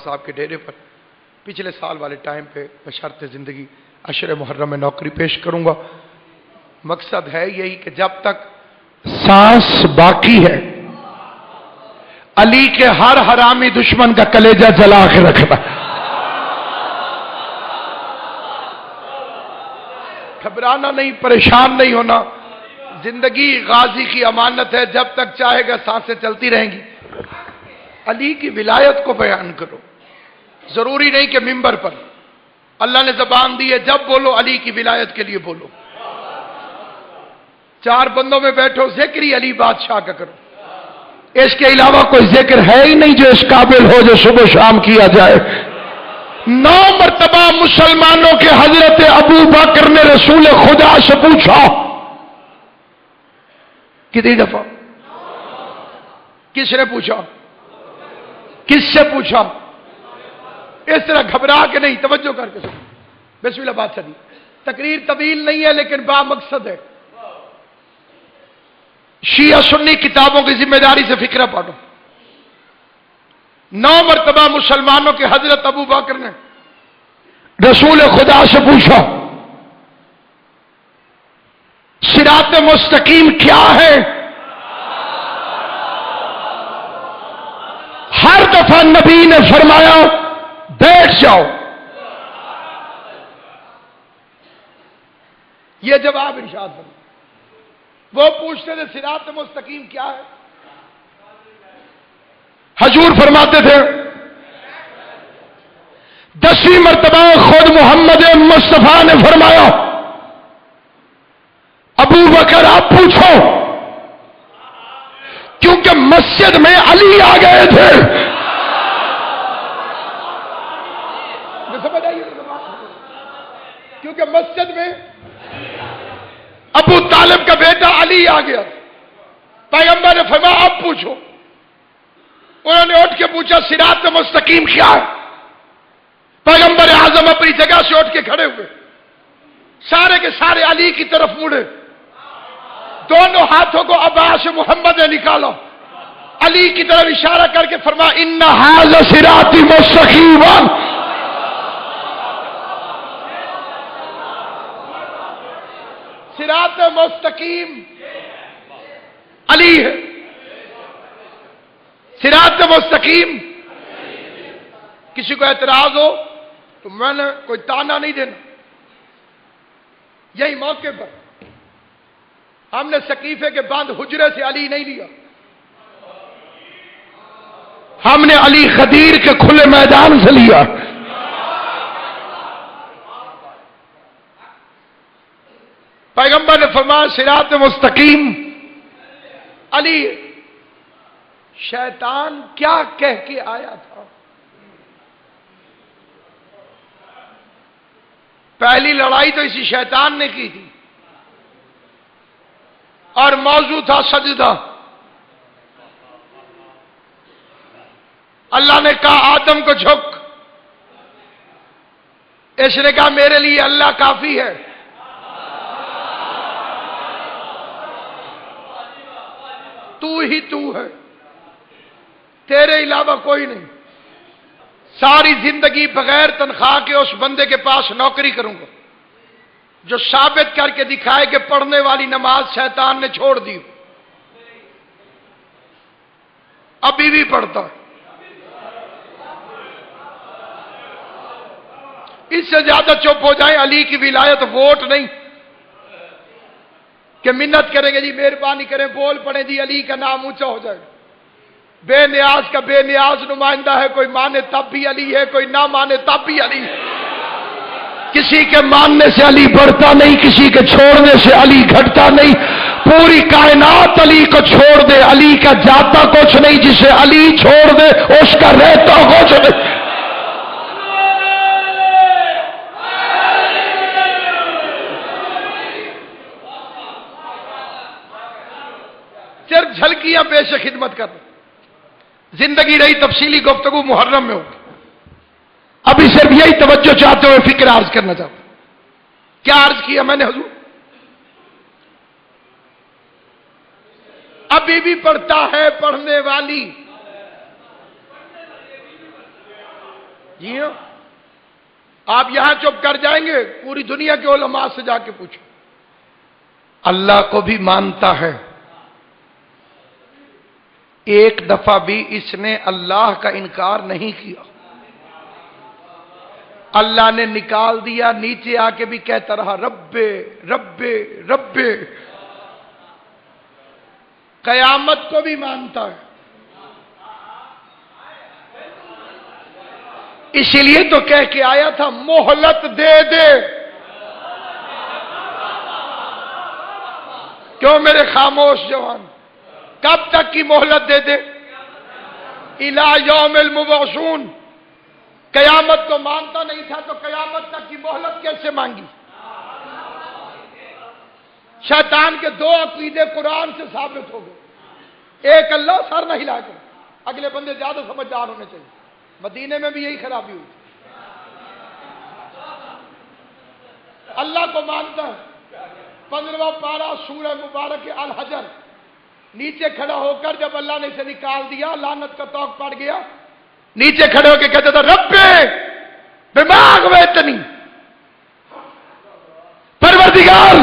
صاحب کے ڈیرے پر پچھلے سال والے ٹائم پہ بشرط زندگی عشر محرم میں نوکری پیش کروں گا. مقصد ہے یہی کہ جب تک سانس باقی ہے علی کے ہر حرامی دشمن کا کلیجہ جلا کے رکھنا. گھبرانا نہیں، پریشان نہیں ہونا. زندگی غازی کی امانت ہے، جب تک چاہے گا سانسیں چلتی رہیں گی. علی کی ولایت کو بیان کرو. ضروری نہیں کہ منبر پر، اللہ نے زبان دی ہے جب بولو علی کی ولایت کے لیے بولو. چار بندوں میں بیٹھو، ذکر ہی علی بادشاہ کا کرو. اس کے علاوہ کوئی ذکر ہے ہی نہیں جو اس قابل ہو جو صبح شام کیا جائے. 9 مرتبہ مسلمانوں کے حضرت ابو بکر نے رسول خدا سے پوچھا. کتنی دفعہ؟ کس نے پوچھا؟ کس سے پوچھا؟ اس طرح گھبرا کے نہیں، توجہ کر کے سنو. بسم اللہ بات چلی. تقریر طویل نہیں ہے لیکن با مقصد ہے. شیعہ سنی کتابوں کی ذمہ داری سے فکرہ پڑھو. 9 مرتبہ مسلمانوں کے حضرت ابو بکر نے رسول خدا سے پوچھا صراط مستقیم کیا ہے؟ ہر دفعہ نبی نے فرمایا بیٹھ جاؤ. یہ جواب ارشاد فرمایا. وہ پوچھتے تھے صراط مستقیم کیا ہے؟ حضور فرماتے تھے 10ویں مرتبہ خود محمد مصطفیٰ نے فرمایا ابو بکر آپ پوچھو، کیونکہ مسجد میں علی آ گئے تھے. سمجھ آئیے؟ کیونکہ مسجد میں ابو طالب کا بیٹا علی آ گیا. پیغمبر نے فرمایا آپ پوچھو. انہوں نے اٹھ کے پوچھا صراط مستقیم کیا ہے؟ پیغمبر اعظم اپنی جگہ سے اٹھ کے کھڑے ہوئے، سارے کے سارے علی کی طرف مڑے، دونوں ہاتھوں کو عباس محمد نے نکالا، علی کی طرف اشارہ کر کے فرمایا ان ھذا صراطی مستقیما. صراط مستقیم علی ہے. صراط مستقیم. کسی کو اعتراض ہو تو میں نے کوئی تانا نہیں دینا. یہی موقع پر ہم نے سقیفے کے بند حجرے سے علی نہیں لیا، ہم نے علی خدیر کے کھلے میدان سے لیا. پیغمبر نے فرمایا صراط مستقیم علی. شیطان کیا کہہ کے آیا تھا؟ پہلی لڑائی تو اسی شیطان نے کی تھی اور موضوع تھا سجدہ. اللہ نے کہا آدم کو جھک، اس نے کہا میرے لیے اللہ کافی ہے. تو ہی تو ہے، تیرے علاوہ کوئی نہیں. ساری زندگی بغیر تنخواہ کے اس بندے کے پاس نوکری کروں گا جو ثابت کر کے دکھائے کہ پڑھنے والی نماز شیطان نے چھوڑ دی. ابھی بھی پڑھتا ہے. اس سے زیادہ چپ ہو جائیں. علی کی ولایت ووٹ نہیں کہ منت کریں گے جی مہربانی کریں بول پڑیں جی علی کا نام اونچا ہو جائے. بے نیاز کا بے نیاز نمائندہ ہے، کوئی مانے تب بھی علی ہے، کوئی نہ مانے تب بھی علی. کسی کے ماننے سے علی بڑھتا نہیں، کسی کے چھوڑنے سے علی گھٹتا نہیں. پوری کائنات علی کو چھوڑ دے، علی کا جاتا کچھ نہیں. جسے علی چھوڑ دے اس کا رہتا کچھ نہیں. صرف جھلکیاں پیش خدمت کر. زندگی رہی تفصیلی گفتگو محرم میں ہوگی. ابھی صرف یہی توجہ چاہتے ہوئے فکر عرض کرنا چاہتا ہوں. کیا عرض کیا میں نے حضور؟ ابھی بھی پڑھتا ہے پڑھنے والی. جی ہاں، آپ یہاں چپ کر جائیں گے، پوری دنیا کے علماء سے جا کے پوچھو، اللہ کو بھی مانتا ہے، ایک دفعہ بھی اس نے اللہ کا انکار نہیں کیا، اللہ نے نکال دیا، نیچے آ کے بھی کہتا رہا رب رب رب، قیامت کو بھی مانتا ہے۔ اسی لیے تو کہہ کے آیا تھا مہلت دے دے، کیوں میرے خاموش جوان، کب تک کی مہلت دے دے؟ الی یوم المبعثون، قیامت کو مانتا نہیں تھا تو قیامت تک کی مہلت کیسے مانگی؟ شیطان کے دو عقیدے قرآن سے ثابت ہو گئے، ایک اللہ سر نہ ہلا کر، اگلے بندے زیادہ سمجھدار ہونے چاہیے، مدینے میں بھی یہی خرابی ہوئی، اللہ کو مانتا ہے، 15واں پارہ سورہ مبارک الحجر، نیچے کھڑا ہو کر جب اللہ نے اسے نکال دیا، لعنت کا طوق پڑ گیا، نیچے کھڑے ہو کے کہتا تھا رب دماغ میں اتنی، پروردگار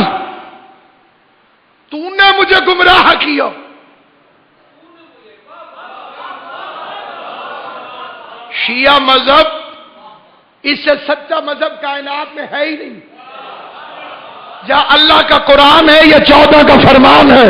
تو نے مجھے گمراہ کیا، شیعہ مذہب اس سے سچا مذہب کائنات میں ہے ہی نہیں، یا اللہ کا قرآن ہے یا 14 کا فرمان ہے۔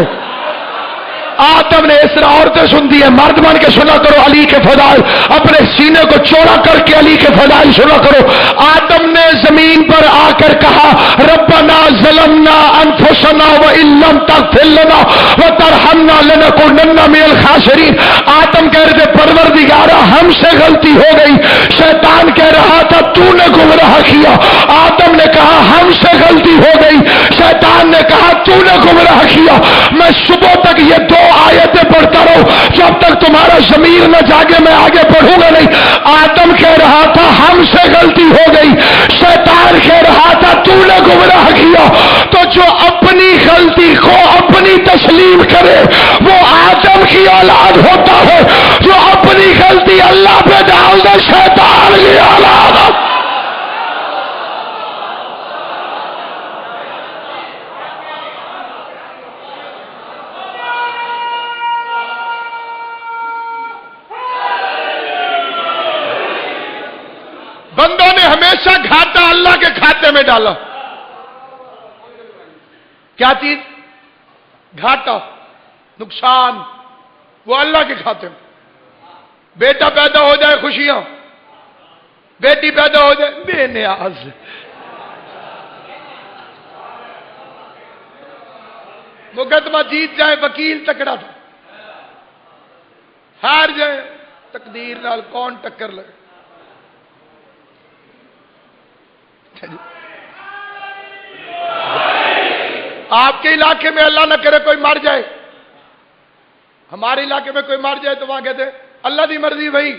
آدم نے اس طرح عورتیں سنتی ہیں، مرد بن کے سنا کرو علی کے فضائل، اپنے سینے کو چوڑا کر کے علی کے فضائل سنا کرو۔ آدم نے زمین پر آ کر کہا ربنا ظلمنا انفسنا وان لم تغفر لنا وترحمنا لنکونن من الخاسرین۔ آدم کہہ رہے تھے پروردگارا ہم سے غلطی ہو گئی، شیطان کہہ رہا تھا تو نے گمراہ کیا، آدم نے کہا ہم سے غلطی ہو گئی، شیطان نے کہا تو نے گمراہ کیا۔ میں صبح تک یہ دو آیتیں پڑھتا رہو جب تک تمہارا ضمیر نہ جاگے، میں آگے پڑھوں گا نہیں۔ آدم کہہ رہا تھا ہم سے غلطی ہو گئی، شیطان کہہ رہا تھا تو نے گمراہ کیا۔ تو جو اپنی غلطی کو اپنی تسلیم کرے وہ آدم کی اولاد ہوتا ہے، جو اپنی غلطی اللہ پہ ڈال دے شیطان کی اولاد۔ بندوں نے ہمیشہ گھاٹا اللہ کے کھاتے میں ڈالا۔ کیا چیز؟ گھاٹا، نقصان، وہ اللہ کے کھاتے میں۔ بیٹا پیدا ہو جائے خوشیاں، بیٹی پیدا ہو جائے بے نیاز، مقدمہ جیت جائے وکیل تکڑا تھا، ہار جائے تقدیر نال کون ٹکر لے۔ آپ کے علاقے میں اللہ نہ کرے کوئی مر جائے، ہمارے علاقے میں کوئی مر جائے تو وہاں کہتے اللہ دی مرضی بھائی،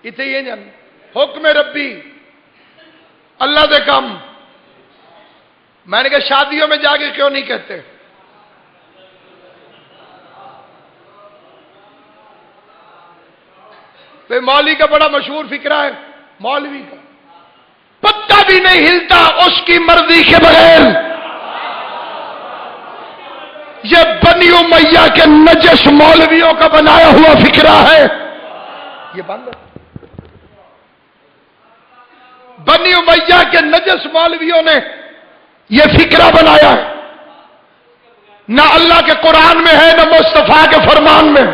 اتنے یہ جان حکم ربی اللہ دے کم۔ میں نے کہا شادیوں میں جا کے کیوں نہیں کہتے؟ مولوی کا بڑا مشہور فکرہ ہے، مولوی کا پتا بھی نہیں ہلتا اس کی مرضی کے بغیر۔ یہ بنی امیہ کے نجس مولویوں کا بنایا ہوا فکرہ ہے، یہ بند ہے۔ بنی امیہ کے نجس مولویوں نے یہ فکرہ بنایا ہے، نہ اللہ کے قرآن میں ہے نہ مصطفیٰ کے فرمان میں۔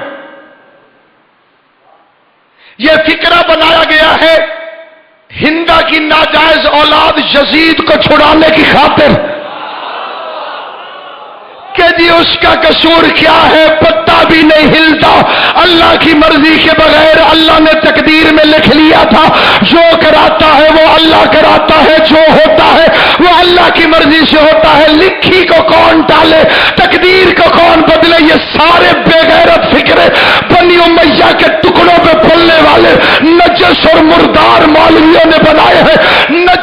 یہ فکرہ بنایا گیا ہے ہندا کی ناجائز اولاد یزید کو چھڑانے کی خاطر کہ جی اس کا قصور کیا ہے، پتا بھی نہیں ہلتا اللہ کی مرضی کے بغیر۔ اللہ نے تقدیر میں لکھ لیا تھا جو کراتا ہے وہ اللہ کراتا ہے، جو ہوتا ہے وہ اللہ کی مرضی سے ہوتا ہے، لکھی کو کون ٹالے، تقدیر کو کون بدلے۔ یہ سارے بے غیرت فکرے بنی امیہ کے ٹکڑوں پہ پھولنے والے نجس اور مردار مولویوں نے بنائے ہیں۔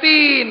3,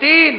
3।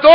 2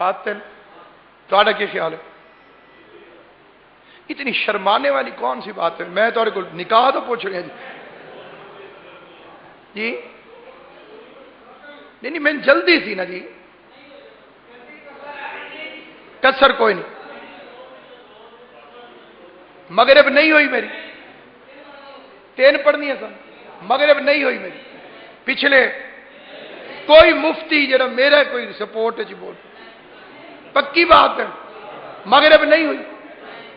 قاتل تھوڑا کیا خیال ہے؟ اتنی شرمانے والی کون سی بات ہے؟ میں تو نکاح تو پوچھ رہا جی نہیں میں جلدی تھی نا جی، کسر کوئی نہیں، مغرب نہیں ہوئی میری، 3 پڑھنی ہے سن، مغرب نہیں ہوئی میری، پچھلے کوئی مفتی جڑا میرا کوئی سپورٹ ہے جی بول، پکی بات ہے مغرب نہیں ہوئی،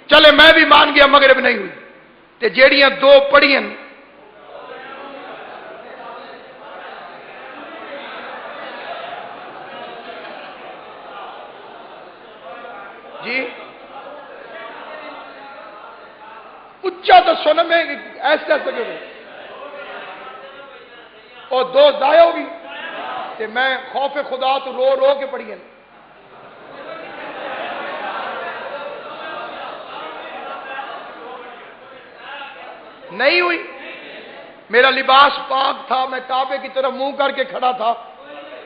چلے میں بھی مان گیا مغرب نہیں ہوئی، تے جیڑیاں 2 پڑھیاں جی اچھا تو سن میں ایسا سکے اور 2 ضائع ہوگی تے میں خوف خدا تو رو رو کے پڑھی ہیں نہیں ہوئی، میرا لباس پاک تھا، میں کعبے کی طرف منہ کر کے کھڑا تھا،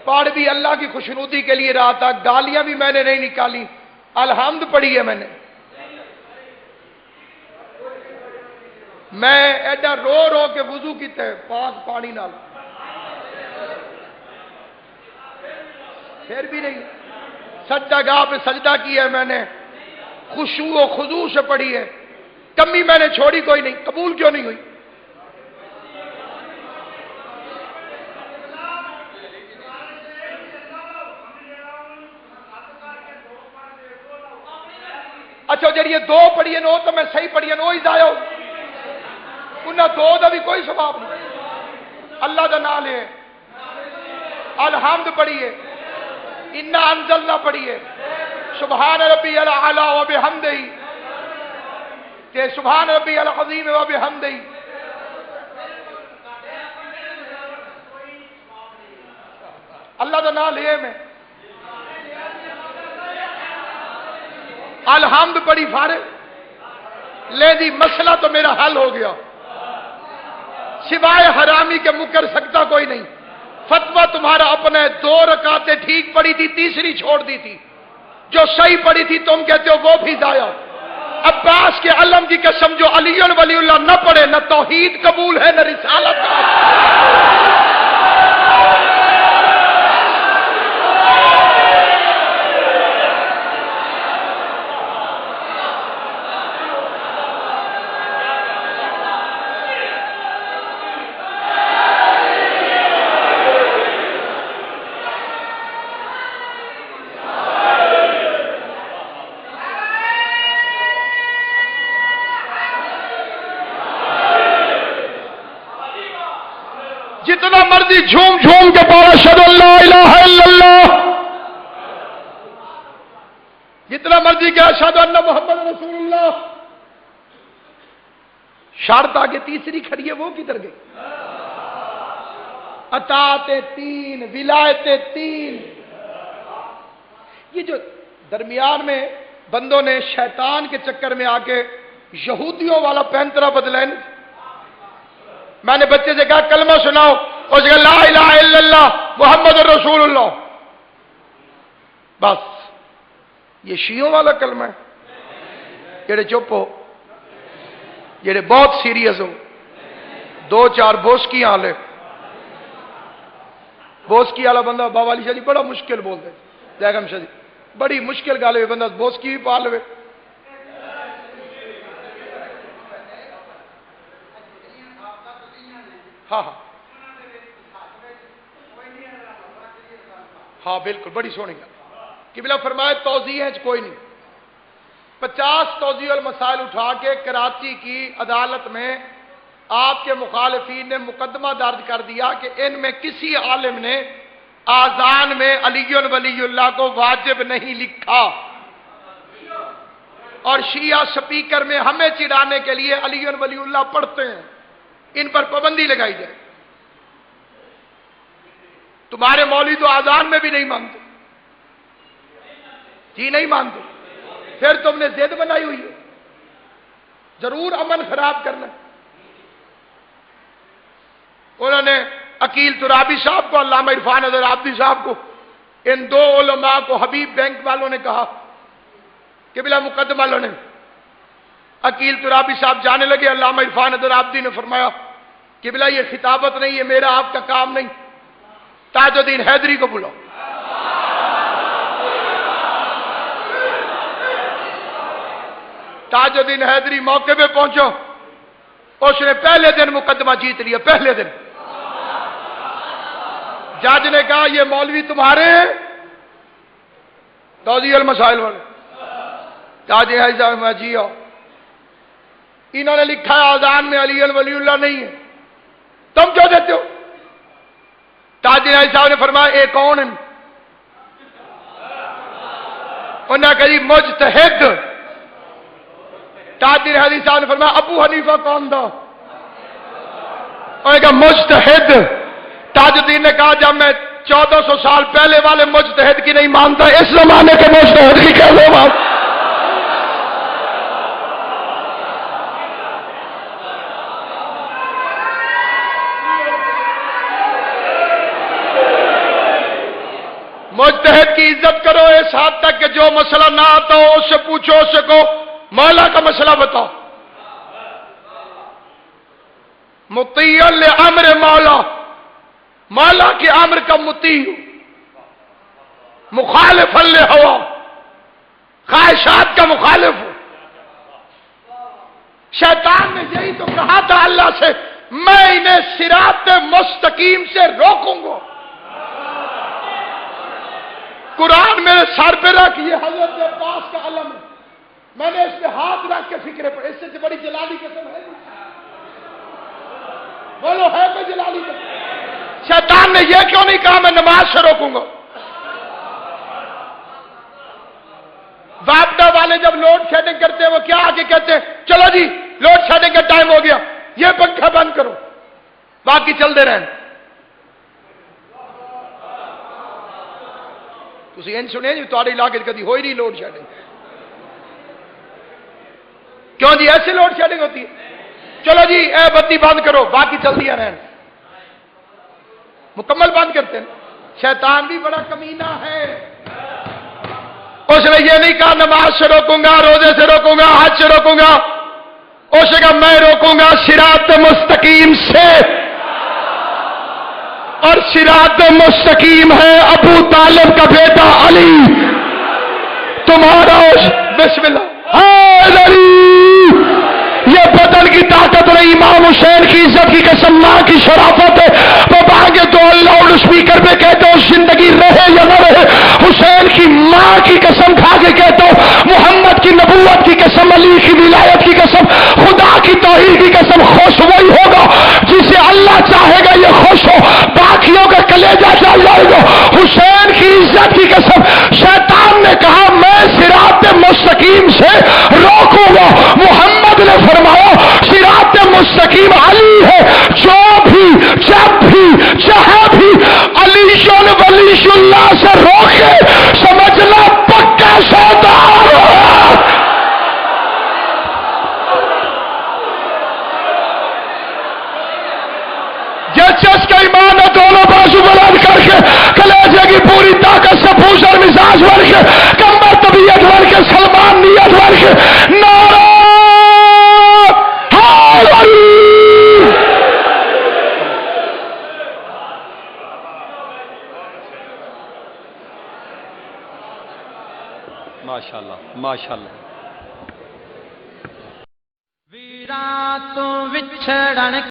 پڑھ بھی اللہ کی خوشنودی کے لیے رہا تھا، گالیاں بھی میں نے نہیں نکالی، الحمد پڑھی ہے میں نے، میں ایڈا رو رو کے وضو کیتا ہے پاک پانی نال، پھر بھی نہیں، سجدہ گاہ پہ سجدہ کیا ہے میں نے، خشوع و خضوع سے پڑھی ہے، کمی میں نے چھوڑی کوئی نہیں، قبول کیوں نہیں ہوئی؟ اچھا جڑی یہ 2 پڑھی ہیں وہ تو میں صحیح پڑھی ہیں وہی ضائع ہو، انہاں 2 دا بھی کوئی ثواب نہیں، اللہ دا نام لے، الحمد پڑھیے، انا انزلنا پڑھیے، سبحان ربی الاعلی و بحمدہ، کہ سبحان ربی العظیم و بحمدہ، اللہ دا نام لے میں الحمد پڑھی فارغ لے دی، مسئلہ تو میرا حل ہو گیا، سوائے حرامی کے مکر سکتا کوئی نہیں، فتویٰ تمہارا اپنا ہے، 2 رکعتیں ٹھیک پڑھی تھی، تیسری چھوڑ دی تھی، جو صحیح پڑھی تھی تم کہتے ہو وہ بھی ضائع، عباس کے علم کی قسم جو علی ولی اللہ نہ پڑھے نہ توحید قبول ہے نہ رسالت، جتنا مرضی جھوم جھوم کے پڑھو اشہد ان لا الہ الا اللہ، جتنا مرضی کہ اشہد ان محمد رسول اللہ، شرط آگے تیسری کھڑی ہے وہ کدھر گئی؟ اطاعت 3، ولایت 3، یہ جو درمیان میں بندوں نے شیطان کے چکر میں آ کے یہودیوں والا پینترا بدلا ہے، میں نے بچے سے کہا کلمہ سناؤ، اس نے کہا لا الہ الا اللہ محمد رسول اللہ، بس یہ شیعوں والا کلمہ ہے، جڑے چپ ہو، جڑے بہت سیریس ہو، 2-4 بوسکی آلے، بوسکی والا بندہ بابا علی شاہ جی بڑا مشکل بولتے، بیگم شاہ جی بڑی مشکل گل ہوئی، بندہ بوسکی بھی پا لے، ہاں ہاں ہاں بالکل بڑی سونی گل، قبلہ فرمائے توضیح ہے کوئی نہیں، 50 توضیح المسائل اٹھا کے کراچی کی عدالت میں آپ کے مخالفین نے مقدمہ درج کر دیا کہ ان میں کسی عالم نے آذان میں علی ولی اللہ کو واجب نہیں لکھا، اور شیعہ سپیکر میں ہمیں چڑھانے کے لیے علی ولی اللہ پڑھتے ہیں، ان پر پابندی لگائی جائے، تمہارے مولوی تو آذان میں بھی نہیں مانتے جی، نہیں مانتے، پھر تم نے ضد بنائی ہوئی ہے ضرور امن خراب کرنا، انہوں نے عقیل ترابی صاحب کو، علامہ عرفان حضر عابدی صاحب کو ان دو علماء کو حبیب بینک والوں نے کہا کہ بلا مقدمہ لڑیں. عقیل ترابی صاحب جانے لگے. علامہ عرفان ادر آبدی نے فرمایا کہ بلا یہ خطابت نہیں ہے، میرا آپ کا کام نہیں، تاج الدین حیدری کو بلاؤ. تاج الدین حیدری موقع پہ پہنچو. اس نے پہلے دن مقدمہ جیت لیا. پہلے دن جج نے کہا یہ مولوی تمہارے ہیں توضیح المسائل والے. تاج حیدری میں جی آؤ. انہوں نے لکھا ہے اذان میں علی ولی اللہ نہیں ہے، تم کیوں دیتے ہو؟ تاج حیدری صاحب نے فرمایا اے کون ہیں؟ انہوں نے کہا جی مجتہد. تاج حیدری صاحب نے فرمایا ابو حنیفہ کون تھا؟ انہوں نے کہا مجتہد. تاج الدین نے کہا جب میں 1400 سال پہلے والے مجتہد کی نہیں مانتا، اس زمانے کے مجتہد کی کیسے مانتا؟ مجتہد کی عزت کرو اس حد تک کہ جو مسئلہ نہ آتا ہو اس سے پوچھو، اس سے کہو مولا کا مسئلہ بتاؤ. مطیع لامر مولا، مولا کے امر کا مطیع ہو، مخالف لہوا، خواہشات کا مخالف ہو. شیطان نے یہی تو کہا تھا اللہ سے میں انہیں صراط مستقیم سے روکوں گا. قرآن میرے سر پہ رکھ، یہ حضرت عباس کا علم ہے، میں نے اس پہ ہاتھ رکھ کے فکر پڑے. اس سے بڑی جلالی قسم ہے؟ بولو ہے کوئی جلالی قسم؟ شیطان نے یہ کیوں نہیں کہا میں نماز سے روکوں گا؟ وابڈا والے جب لوڈ شیڈنگ کرتے ہیں وہ کیا آگے کہتے ہیں چلو جی لوڈ شیڈنگ کا ٹائم ہو گیا، یہ پنکھا بند کرو، باقی چلتے رہیں. تسی این سنے جی تھوڑے علاقے کدی ہوئی نہیں لوڈ شیڈنگ؟ کیوں جی ایسے لوڈ شیڈنگ ہوتی ہے؟ چلو جی اے بتی بند کرو، باقی چلتی رہیں. مکمل بند کرتے ہیں. شیطان بھی بڑا کمینہ ہے. اس نے یہ نہیں کہا نماز سے روکوں گا، روزے سے روکوں گا، حج سے روکوں گا. اس نے کہا میں روکوں گا صراط مستقیم سے. اور صراط مستقیم ہے ابو طالب کا بیٹا علی تمہارا. بسم اللہ حیدری. یہ بدن کی طاقت نہیں، امام حسین کی عزت کی قسم، ماں کی شرافت ہے. وہ باغے تو لاؤڈ اسپیکر پہ کہتے ہو زندگی رہے یا نہ رہے، حسین کی ماں کی قسم کھا کے کہتا ہوں، محمد کی نبوت کی قسم، علی کی ولایت کی قسم، خدا کی توحید کی قسم، خوش وہی ہوگا جسے اللہ چاہے گا یہ خوش ہو. باقیوں کا کلیجہ چل جائے گا. حسین کی عزت کی قسم شیطان نے کہا میں صراط مستقیم سے روکوں گا. محمد نے فرمایا صراط مستقیم علی ہے. جو بھی جب بھی جہاں بھی علی ولی اللہ سے روکے سمجھنا پکا سودا. جس کا ایمان ہے دونوں بازو بلند کر کے کلیجے کی پوری طاقت سے پوچھر مزاج بن کے کمر طبیعت بن کے سلمان نیت بن کے نعرہ حیدری. ماشاءاللہ ماشاءاللہ. ویرا تو وچھڑن